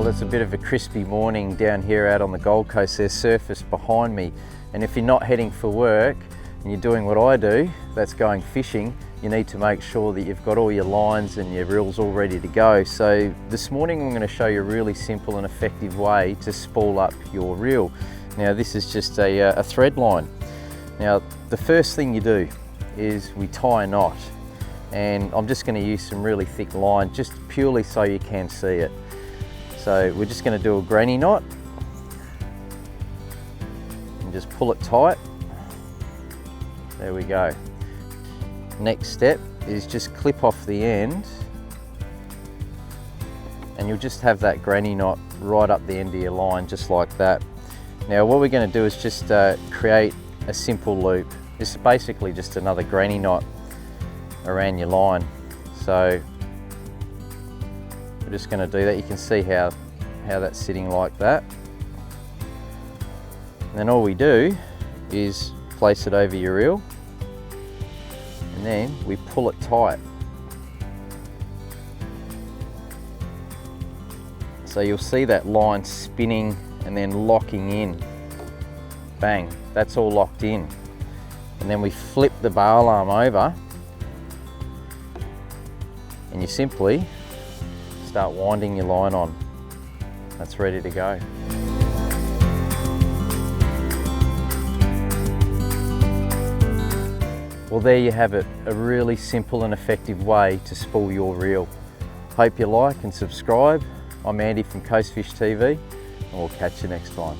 Well, it's a bit of a crispy morning down here out on the Gold Coast. There's surface behind me, and if you're not heading for work and you're doing what I do, that's going fishing, you need to make sure that you've got all your lines and your reels all ready to go. So this morning I'm going to show you a really simple and effective way to spool up your reel. Now this is just a thread line. Now the first thing you do is we tie a knot, and I'm just going to use some really thick line just purely so you can see it. So we're just going to do a granny knot and just pull it tight. There we go. Next step is just clip off the end, and you'll just have that granny knot right up the end of your line, just like that. Now what we're going to do is just create a simple loop. This is basically just another granny knot around your line. So we're just going to do that. You can see how that's sitting like that. And then all we do is place it over your reel, and then we pull it tight. So you'll see that line spinning and then locking in. Bang, that's all locked in. And then we flip the bail arm over, and you simply start winding your line on. That's ready to go. Well, there you have it, a really simple and effective way to spool your reel. Hope you like and subscribe. I'm Andy from CoastfishTV, and we'll catch you next time.